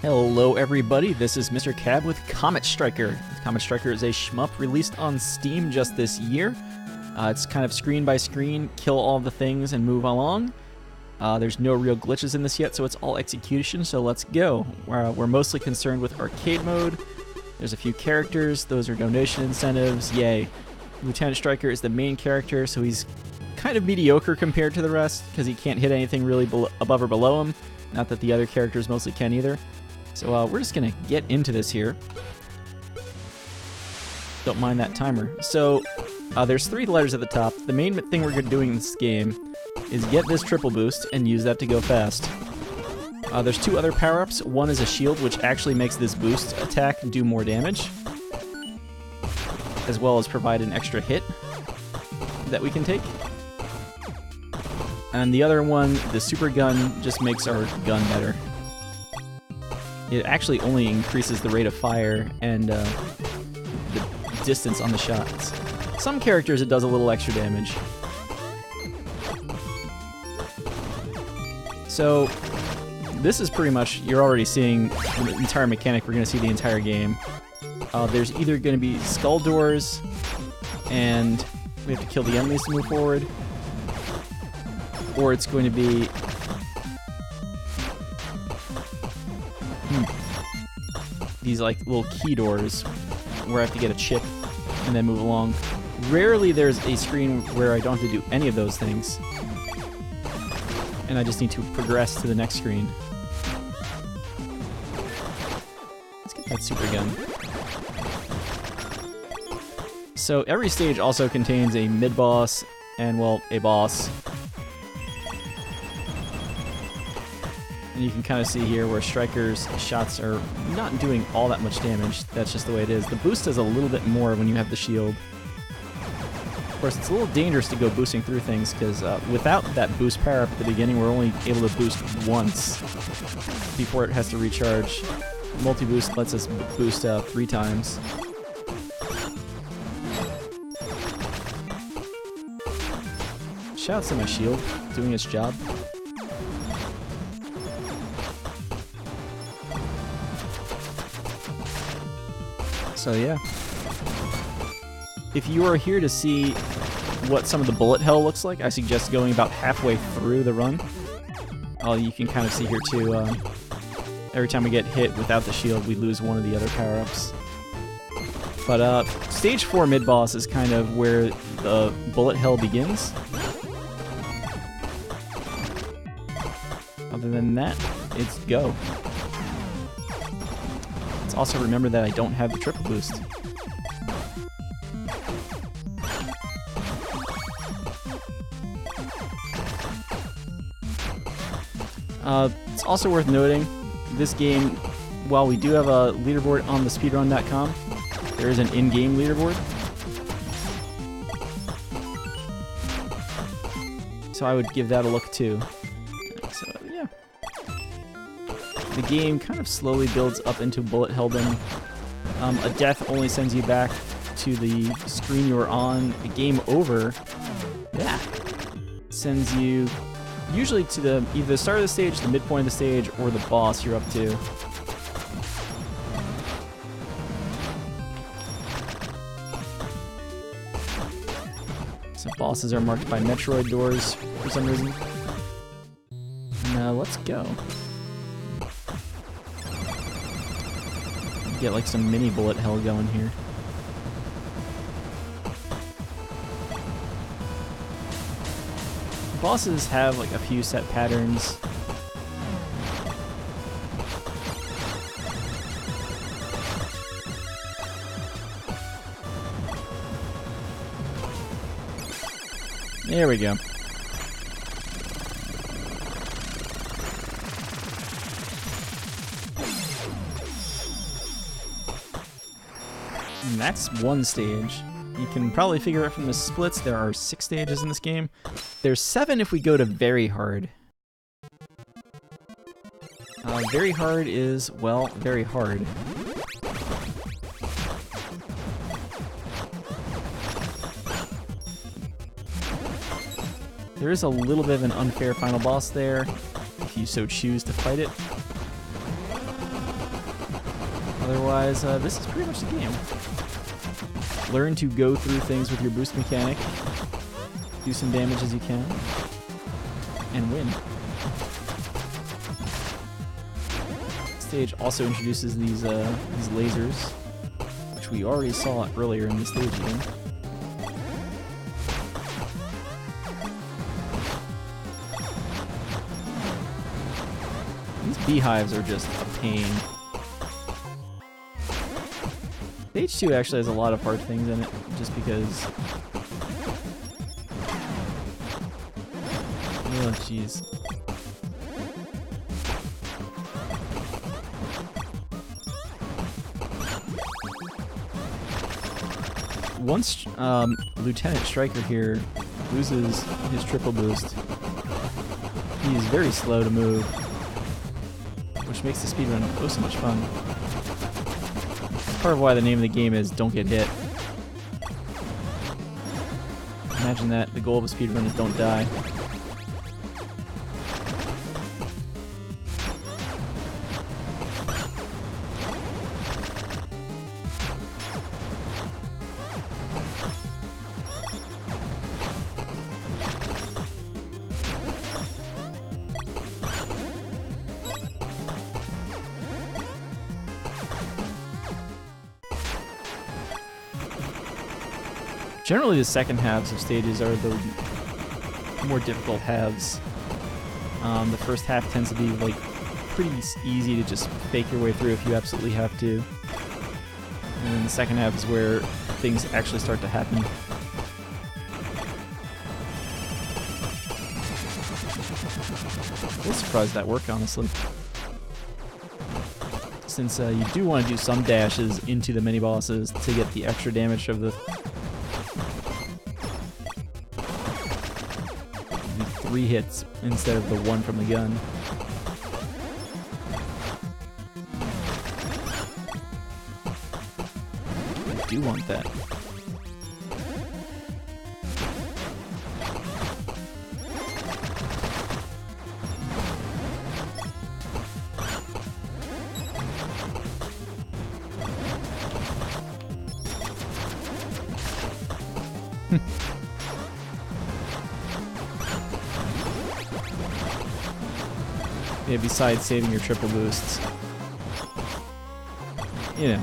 Hello everybody, this is Mr. Cab with CometStriker. CometStriker is a shmup released on Steam just this year. It's kind of screen by screen, kill all the things and move along. There's no real glitches in this yet, so it's all execution, so let's go. We're mostly concerned with arcade mode. There's a few characters, those are donation incentives, yay. Lieutenant Striker is the main character, so he's kind of mediocre compared to the rest, because he can't hit anything really above or below him. Not that the other characters mostly can either. So we're just going to get into this here. Don't mind that timer. So there's 3 letters at the top. The main thing we're doing in this game is get this triple boost and use that to go fast. There's 2 other power-ups. One is a shield, which actually makes this boost attack do more damage, as well as provide an extra hit that we can take. And the other one, the super gun, just makes our gun better. It actually only increases the rate of fire and the distance on the shots. Some characters it does a little extra damage. So this is pretty much, you're already seeing the entire mechanic, we're going to see the entire game. There's either going to be skull doors, and we have to kill the enemies to move forward, or it's going to be these like little key doors where I have to get a chip and then move along. Rarely there's a screen where I don't have to do any of those things, and I just need to progress to the next screen. Let's get that super gun. So every stage also contains a mid-boss and, well, a boss. And you can kind of see here where Striker's shots are not doing all that much damage. That's just the way it is. The boost does a little bit more when you have the shield. Of course, it's a little dangerous to go boosting through things, because without that boost power up at the beginning, we're only able to boost once before it has to recharge. Multi-boost lets us boost 3 times. Shouts to my shield, doing its job. So yeah, if you are here to see what some of the bullet hell looks like, I suggest going about halfway through the run. You can kind of see here too, every time we get hit without the shield, we lose one of the other power-ups. But stage 4 mid-boss is kind of where the bullet hell begins. Other than that, it's go. Also remember that I don't have the triple boost. It's also worth noting, this game, while we do have a leaderboard on the speedrun.com, there is an in-game leaderboard. So I would give that a look too. So yeah. The game kind of slowly builds up into bullet hellbing. A death only sends you back to the screen you were on. A game over, yeah, sends you usually to either the start of the stage, the midpoint of the stage, or the boss you're up to. So bosses are marked by Metroid doors for some reason. And let's go. Get like some mini bullet hell going here. Bosses have like a few set patterns. There we go. And that's one stage. You can probably figure out from the splits there are 6 stages in this game. There's 7 if we go to very hard. Very hard is, well, very hard. There is a little bit of an unfair final boss there, if you so choose to fight it. Otherwise, this is pretty much the game. Learn to go through things with your boost mechanic, do some damage as you can, and win. Stage also introduces these lasers, which we already saw earlier in the stage game. These beehives are just a pain. Stage 2 actually has a lot of hard things in it, just because... Oh, jeez. Once Lieutenant Striker here loses his triple boost, he is very slow to move, which makes the speedrun oh so much fun. Part of why the name of the game is Don't Get Hit. Imagine that, the goal of a speedrun is don't die. Generally, the second halves of stages are the more difficult halves. The first half tends to be like pretty easy to just fake your way through if you absolutely have to. And then the second half is where things actually start to happen. I was surprised that worked, honestly. Since you do want to do some dashes into the mini-bosses to get the extra damage of the 3 hits instead of the 1 from the gun. I do want that. Yeah, besides saving your triple boosts. You know,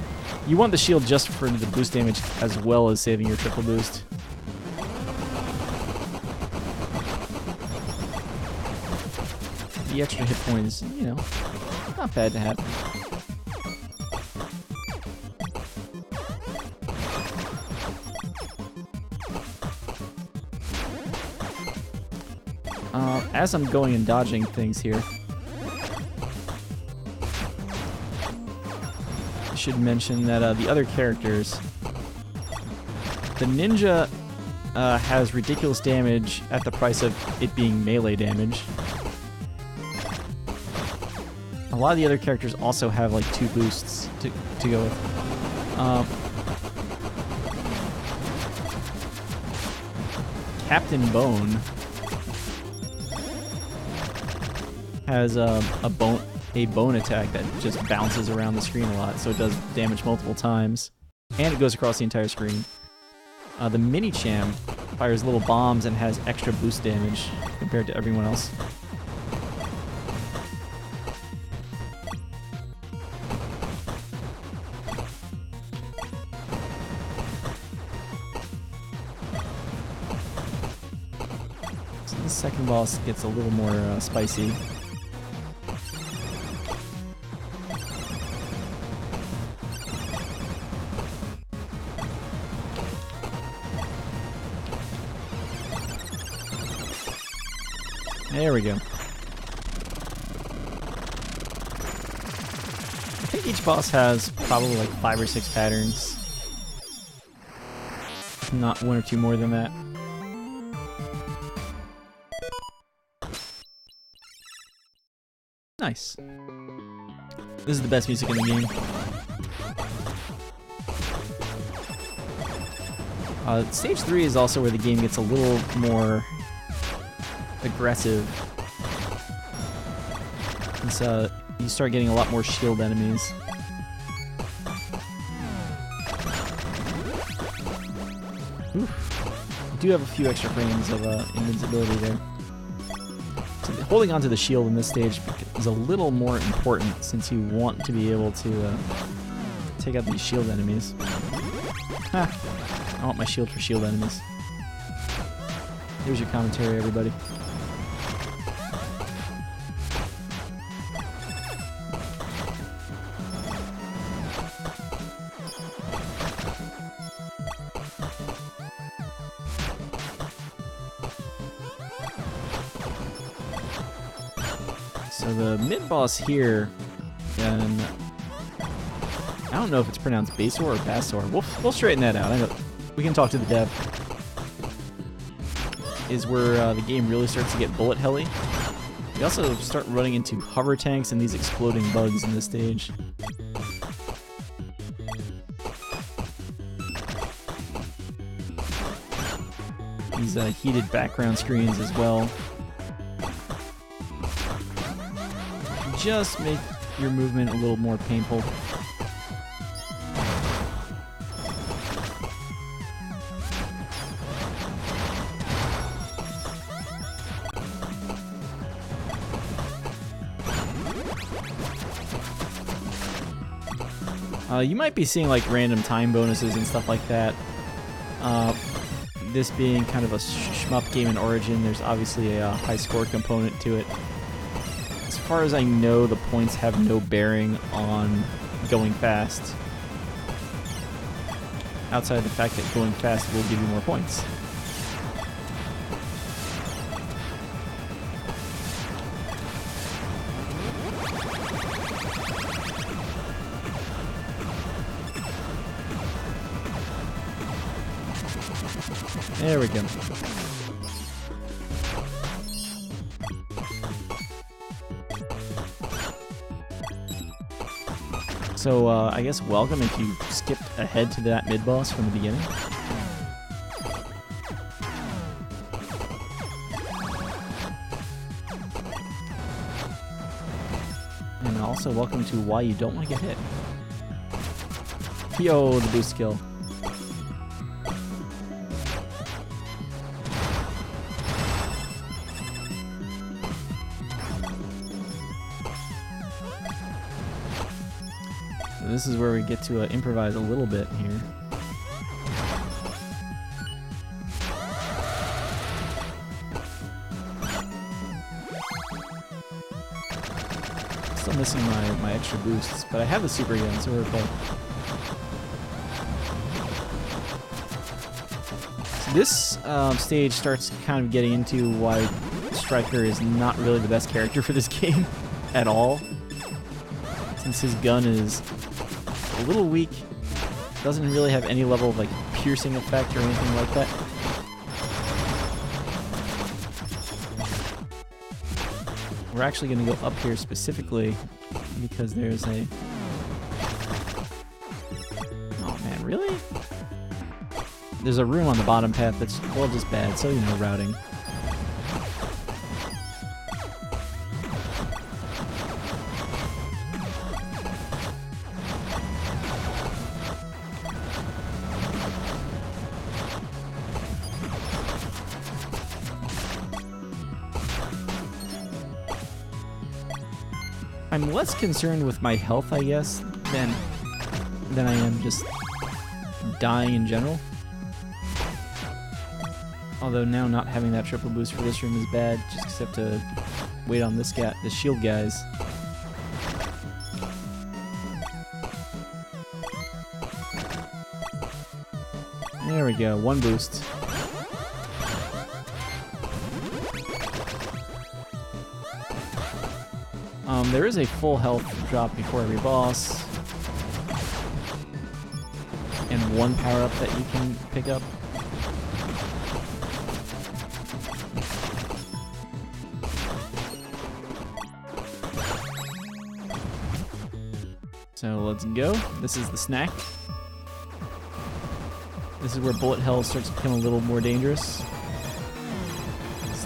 you want the shield just for the boost damage as well as saving your triple boost. The extra hit points, you know, not bad to have. As I'm going and dodging things here, I should mention that the other characters, the ninja has ridiculous damage at the price of it being melee damage. A lot of the other characters also have like 2 boosts to go with. Captain Bone has a bone attack that just bounces around the screen a lot, so it does damage multiple times, and it goes across the entire screen. The Mini-Cham fires little bombs and has extra boost damage compared to everyone else. So the second boss gets a little more spicy. There we go. I think each boss has probably like 5 or 6 patterns. Not 1 or 2 more than that. Nice. This is the best music in the game. Stage 3 is also where the game gets a little more aggressive. And so you start getting a lot more shield enemies. do have a few extra frames of invincibility there. So holding onto the shield in this stage is a little more important since you want to be able to take out these shield enemies. Ha! I want my shield for shield enemies. Here's your commentary, everybody. So the mid-boss here, and I don't know if it's pronounced Basor or Basor. We'll straighten that out. I know we can talk to the dev. Is where the game really starts to get bullet helly. We also start running into hover tanks and these exploding bugs in this stage. These heated background screens as well. Just make your movement a little more painful. You might be seeing like random time bonuses and stuff like that. This being kind of a shmup game in origin, there's obviously a high score component to it. As far as I know, the points have no bearing on going fast, outside of the fact that going fast will give you more points. There we go. So, I guess welcome if you skipped ahead to that mid-boss from the beginning. And also welcome to why you don't want to get hit. Yo, the boost skill. This is where we get to improvise a little bit here. Still missing my extra boosts, but I have the super gun, so we're okay. So this stage starts kind of getting into why Striker is not really the best character for this game at all. Since his gun is a little weak, doesn't really have any level of like piercing effect or anything like that. We're actually going to go up here specifically because there's a... Oh man, really? There's a room on the bottom path that's, well, just bad, so you know, routing. I'm less concerned with my health, I guess, than I am just dying in general. Although now not having that triple boost for this room is bad, just except to wait on this guy, the shield guys. There we go, one boost. There is a full health drop before every boss, and one power-up that you can pick up. So let's go. This is the snack. This is where bullet hell starts to become a little more dangerous.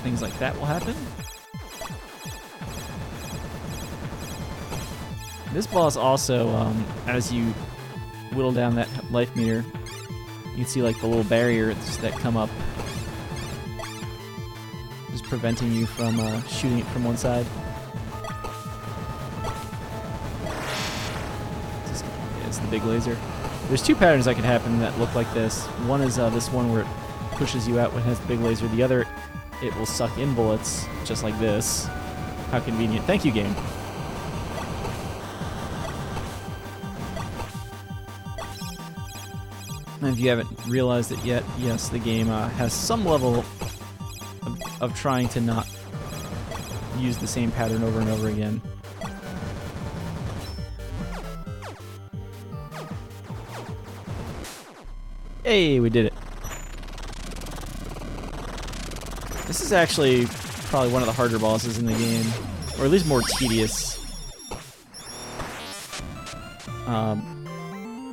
Things like that will happen. This boss also, as you whittle down that life meter, you can see like the little barriers that come up preventing you from shooting it from one side. It's the big laser. There's two patterns that could happen that look like this. One is this one where it pushes you out when it has the big laser. The other, it will suck in bullets, just like this. How convenient. Thank you, game. And if you haven't realized it yet, yes, the game has some level of trying to not use the same pattern over and over again. Hey, we did it. This is actually probably one of the harder bosses in the game, or at least more tedious.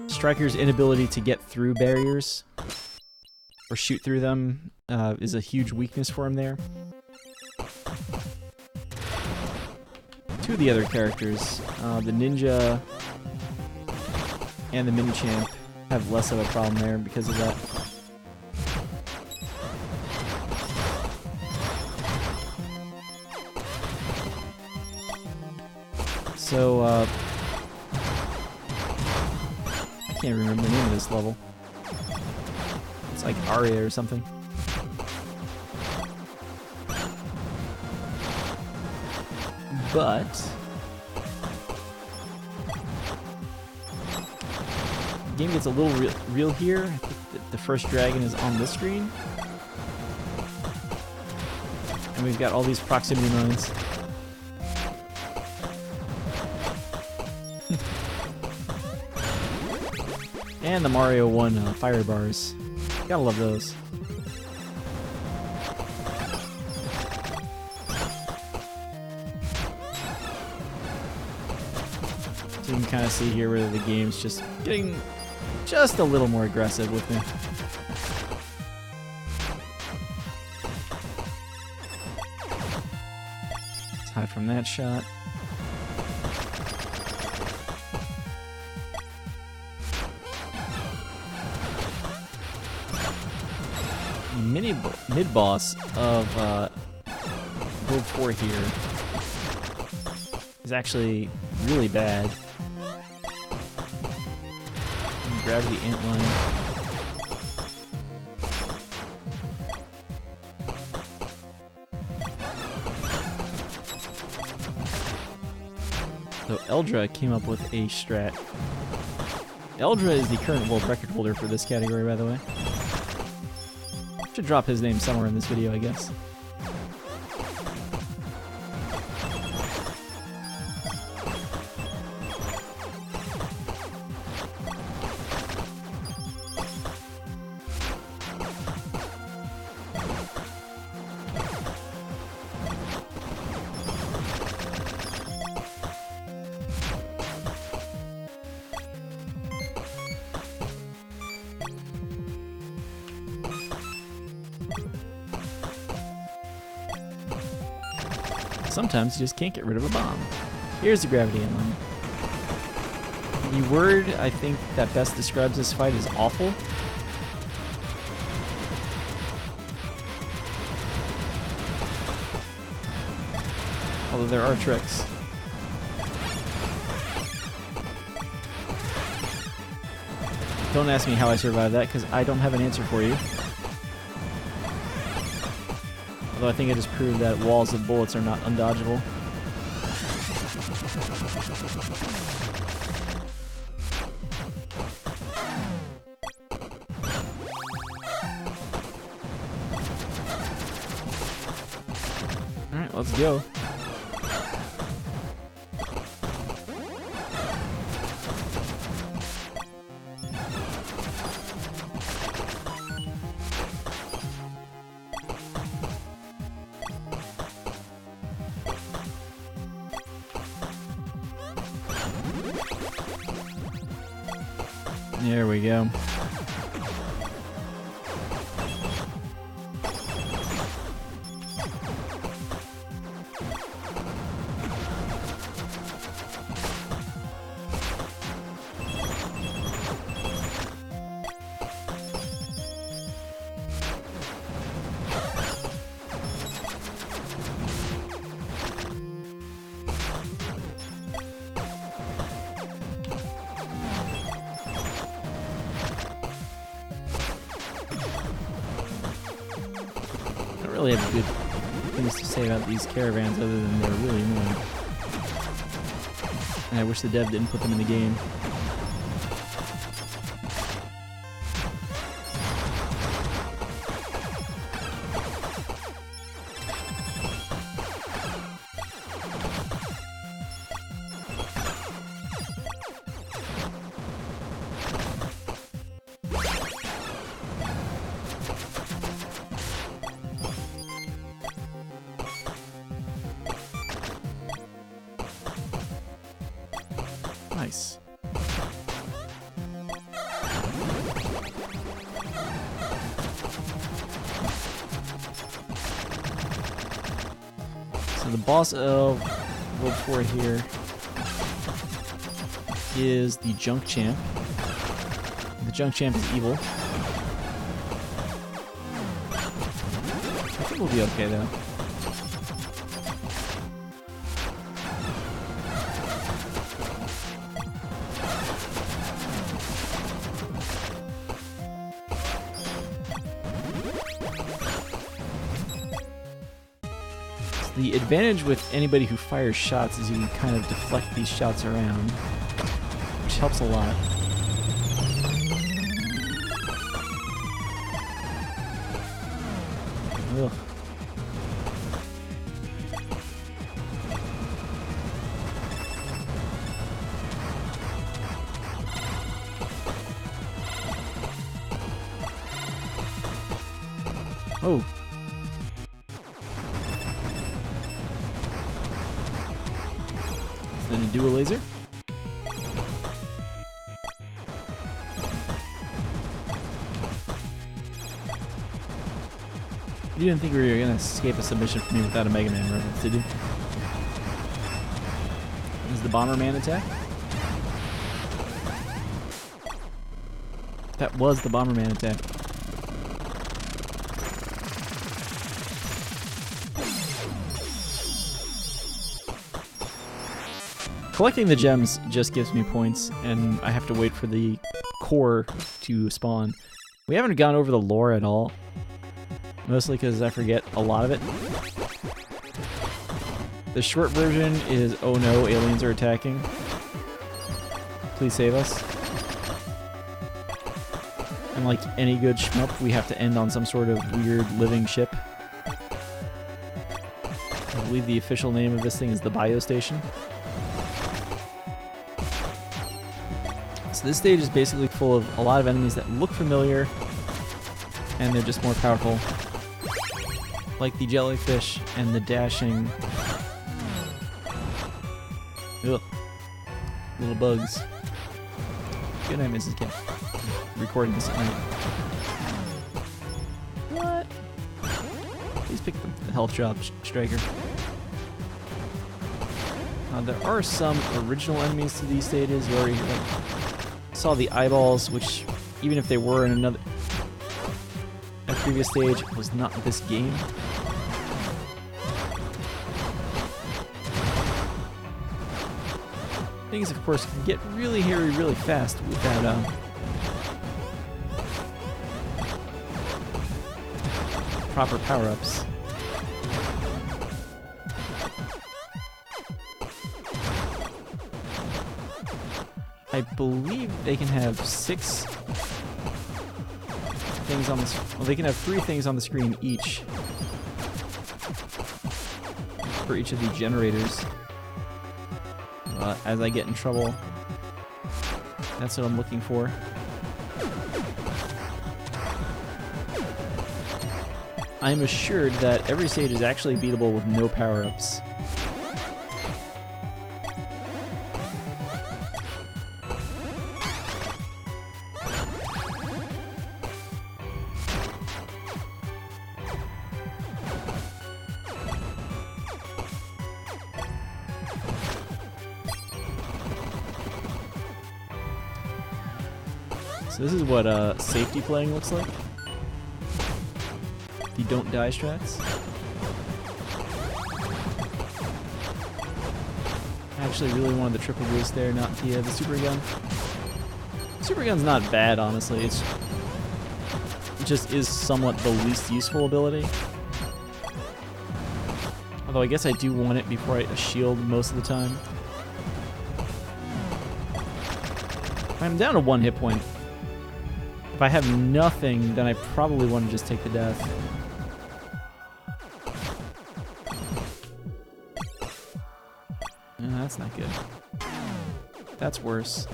Striker's inability to get through barriers or shoot through them is a huge weakness for him there. Two of the other characters, the ninja and the mini-champ, have less of a problem there because of that. So, I can't remember the name of this level. It's like Aria or something. But the game gets a little real here. I think the first dragon is on this screen. And we've got all these proximity mines. And the Mario 1 fire bars. Gotta love those. So you can kind of see here where the game's just getting just a little more aggressive with me. Let's hide from that shot. Mid-boss of World 4 here is actually really bad. Gravity antline. So Eldra came up with a strat. Eldra is the current world record holder for this category, by the way. Should drop his name somewhere in this video, I guess. Sometimes you just can't get rid of a bomb. Here's the gravity inline. The word I think that best describes this fight is awful. Although there are tricks. Don't ask me how I survived that, because I don't have an answer for you. Although I think I just proved that walls of bullets are not undodgeable. Alright, let's go. There we go. really have good things to say about these caravans other than they're really annoying. And I wish the dev didn't put them in the game. Nice. So the boss of World 4 here is the Junk Champ. The Junk Champ is evil. I think we'll be okay though. The advantage with anybody who fires shots is you can kind of deflect these shots around, which helps a lot. Ugh. Oh. Then a dual laser. You didn't think we were gonna escape a submission from me without a Mega Man reference, did you? This is the Bomberman attack. That was the Bomberman attack. Collecting the gems just gives me points, and I have to wait for the core to spawn. We haven't gone over the lore at all, mostly because I forget a lot of it. The short version is, oh no, aliens are attacking. Please save us. And like any good shmup, we have to end on some sort of weird living ship. I believe the official name of this thing is the Biostation. So this stage is basically full of a lot of enemies that look familiar, and they're just more powerful. Like the jellyfish and the dashing... Ugh. Little bugs. Good night, Mrs. Kim. Recording this at night. What? Please pick the health drop, Striker. There are some original enemies to these stages. You already saw the eyeballs, which, even if they were in a previous stage, was not this game. Things, of course, can get really hairy really fast without proper power-ups. I believe they can have 6 things on the well, they can have 3 things on the screen each for each of the generators. As I get in trouble, that's what I'm looking for. I'm assured that every stage is actually beatable with no power-ups. So this is what safety playing looks like. The don't die strats. I actually really wanted the triple boost there, not the super gun. Super gun's not bad, honestly. It just is somewhat the least useful ability. Although I guess I do want it before I shield most of the time. I'm down to 1 hit point. If I have nothing, then I probably want to just take the death. That's not good. That's worse.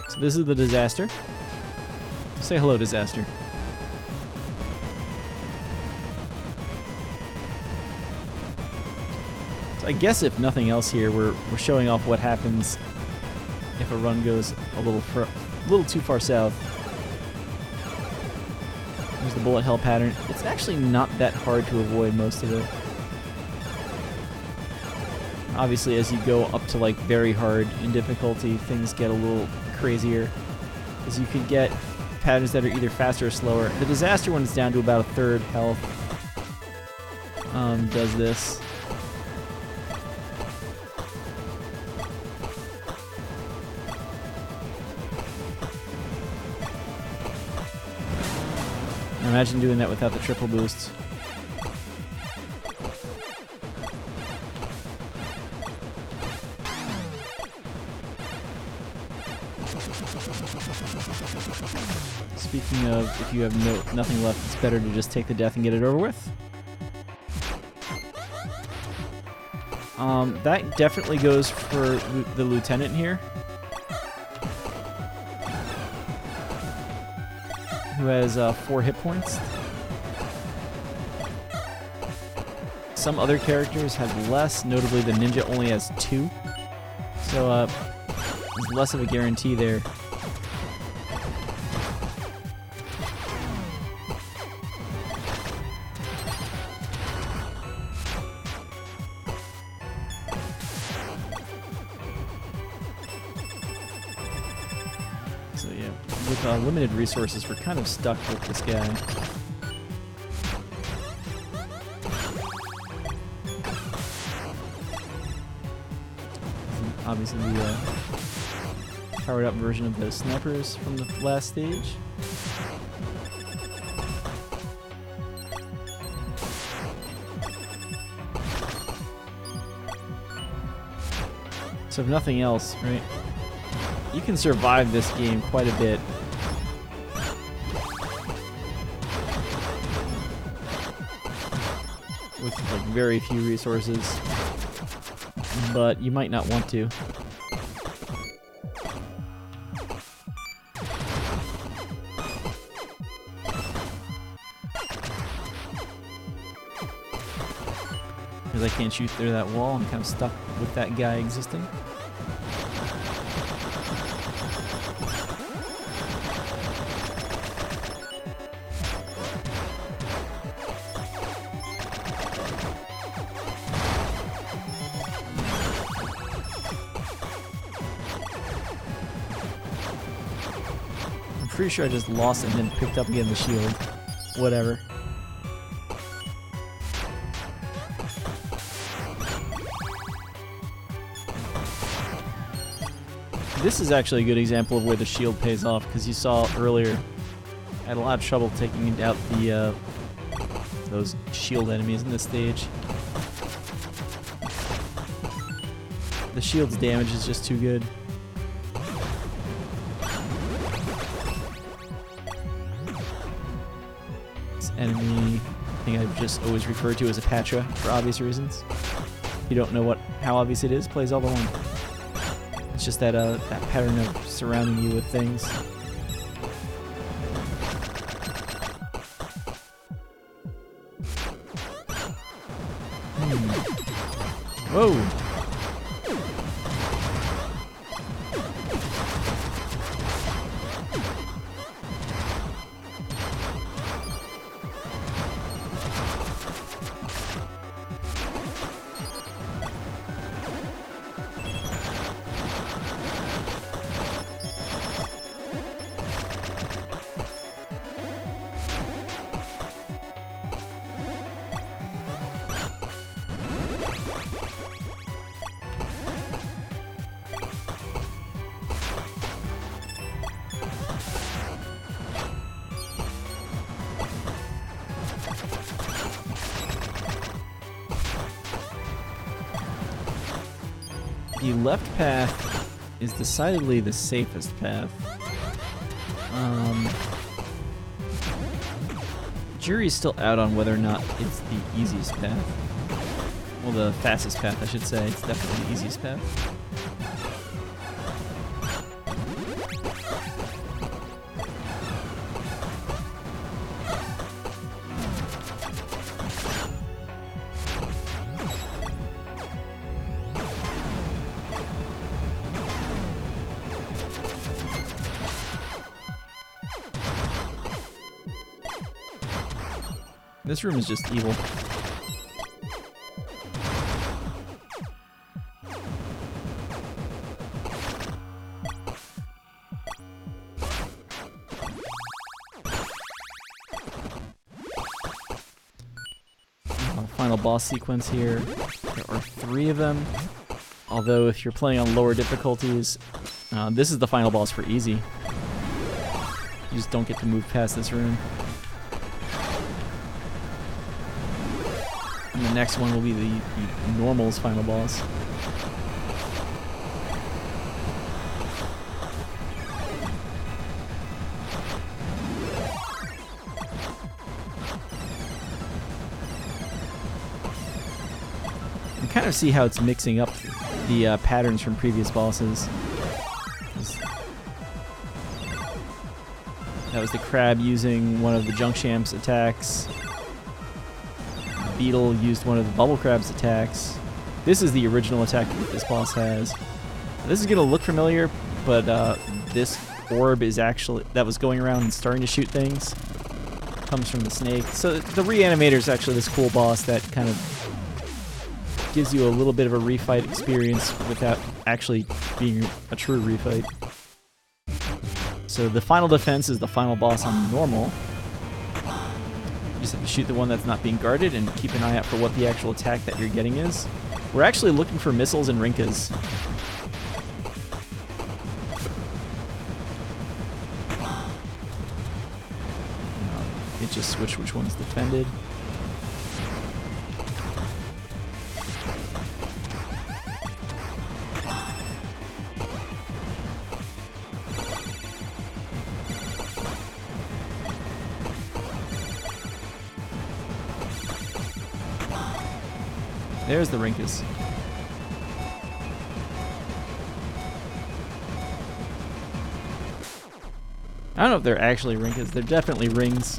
So this is the disaster. Say hello, disaster. So I guess if nothing else here, we're showing off what happens if a run goes a little too far south. There's the bullet hell pattern. It's actually not that hard to avoid most of it. Obviously, as you go up to like very hard in difficulty, things get a little crazier, as you could get patterns that are either faster or slower. The disaster when it's down to about 1/3 health does this. Imagine doing that without the triple boosts. Speaking of, if you have nothing left, it's better to just take the death and get it over with. That definitely goes for the lieutenant here, who has 4 hit points. Some other characters have less, notably the ninja only has 2. So there's less of a guarantee there. So yeah, with limited resources, we're kind of stuck with this guy. Obviously the powered up version of those snipers from the last stage. So if nothing else, right, you can survive this game quite a bit. With like very few resources. But you might not want to. Because I can't shoot through that wall, I'm kind of stuck with that guy existing. Pretty sure I just lost it and then picked up again the shield. Whatever. This is actually a good example of where the shield pays off, because you saw earlier I had a lot of trouble taking out the those shield enemies in this stage. The shield's damage is just too good. Enemy thing I've just always referred to as a Patra for obvious reasons. If you don't know how obvious it is, play Zelda 1. It's just that that pattern of surrounding you with things. Whoa! The left path is decidedly the safest path. Jury's still out on whether or not it's the easiest path. Well, the fastest path, I should say. It's definitely the easiest path. This room is just evil. Final boss sequence here. There are 3 of them. Although if you're playing on lower difficulties, this is the final boss for easy. You just don't get to move past this room. And the next one will be the normal's final boss. You kind of see how it's mixing up the patterns from previous bosses. That was the crab using one of the junk shamp's attacks. Beetle used one of the bubble crab's attacks. This is the original attack that this boss has. This is gonna look familiar, but this orb is actually that was going around and starting to shoot things. Comes from the snake. So the reanimator is actually this cool boss that kind of gives you a little bit of a refight experience without actually being a true refight. So the final defense is the final boss on normal. You just have to shoot the one that's not being guarded and keep an eye out for what the actual attack that you're getting is. We're actually looking for missiles and rinkas. It just switched which one's defended. There's the rinkas. I don't know if they're actually rinkas. They're definitely rings.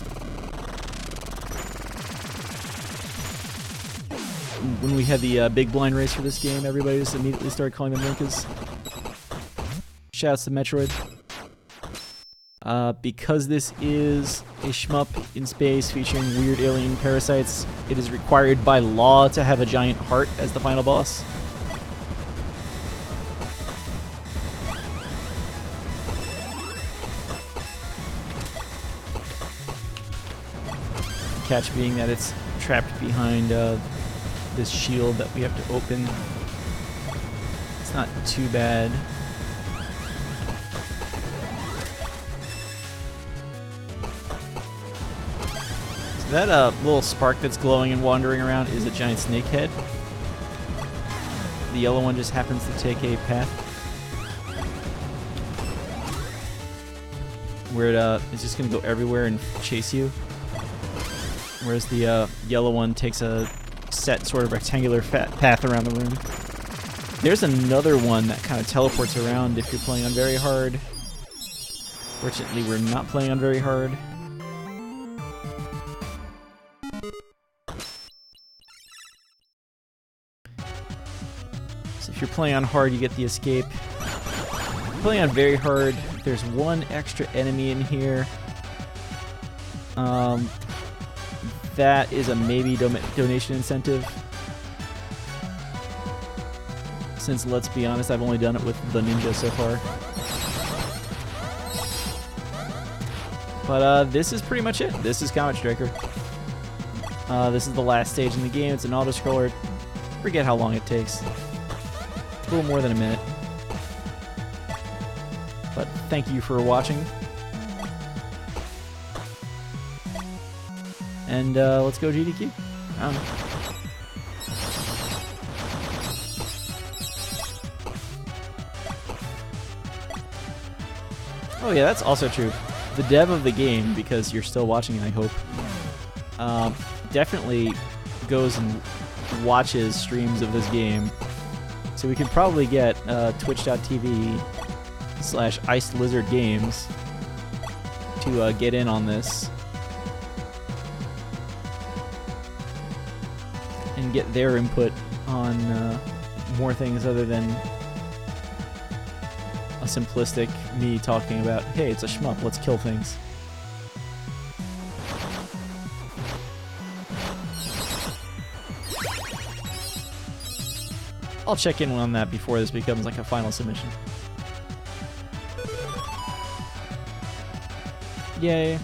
When we had the big blind race for this game, everybody just immediately started calling them rinkas. Shouts to Metroid. Because this is a shmup in space featuring weird alien parasites, it is required by law to have a giant heart as the final boss. The catch being that it's trapped behind this shield that we have to open. It's not too bad. That little spark that's glowing and wandering around is a giant snake head. The yellow one just happens to take a path where it is just going to go everywhere and chase you. Whereas the yellow one takes a set sort of rectangular path around the room. There's another one that kind of teleports around if you're playing on very hard. Fortunately, we're not playing on very hard. So if you're playing on hard, you get the escape. If you're playing on very hard, there's one extra enemy in here. That is a maybe donation incentive. Since, let's be honest, I've only done it with the ninja so far. But this is pretty much it. This is CometStriker. This is the last stage in the game. It's an auto-scroller. Forget how long it takes. A little more than a minute. But thank you for watching. And let's go GDQ. I don't know. Oh yeah, that's also true. The dev of the game, because you're still watching, I hope, definitely goes and watches streams of this game. So we could probably get twitch.tv/IcedLizardGames to get in on this and get their input on more things other than a simplistic me talking about, hey, it's a shmup, let's kill things. I'll check in on that before this becomes like a final submission. Yay.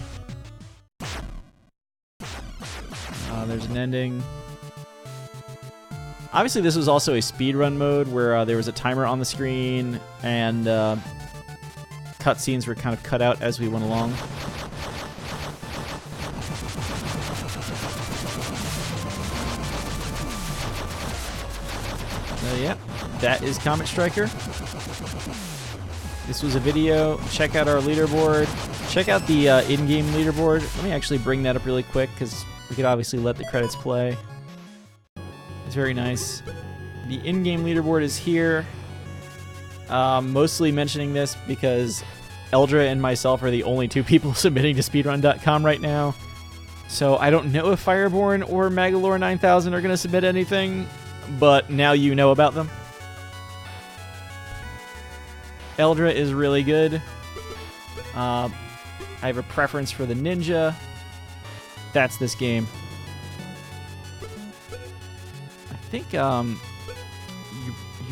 There's an ending. Obviously, this was also a speedrun mode where there was a timer on the screen and cutscenes were kind of cut out as we went along. So yeah, that is CometStriker. This was a video. Check out our leaderboard. Check out the in-game leaderboard. Let me actually bring that up really quick because we could obviously let the credits play. It's very nice. The in-game leaderboard is here. Mostly mentioning this because Eldra and myself are the only two people submitting to speedrun.com right now. So I don't know if Fireborn or Magalore 9000 are going to submit anything, but now you know about them. Eldra is really good. I have a preference for the ninja. That's this game. I think you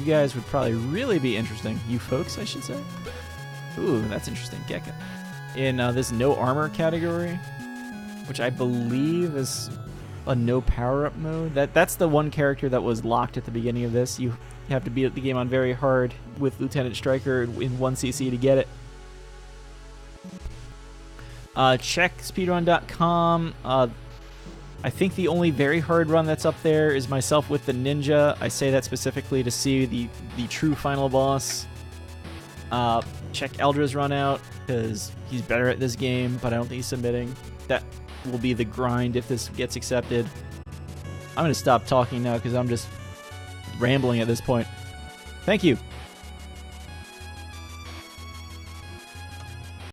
guys would probably really be interesting. You folks, I should say. Ooh, that's interesting. Gekka. In this no armor category, which I believe is a no power-up mode. That's the one character that was locked at the beginning of this. You have to beat the game on very hard with Lieutenant Stryker in 1cc to get it. Check speedrun.com. I think the only very hard run that's up there is myself with the ninja. I say that specifically to see the true final boss. Check Eldra's run out because he's better at this game, but I don't think he's submitting. That will be the grind if this gets accepted. I'm going to stop talking now because I'm just rambling at this point. Thank you.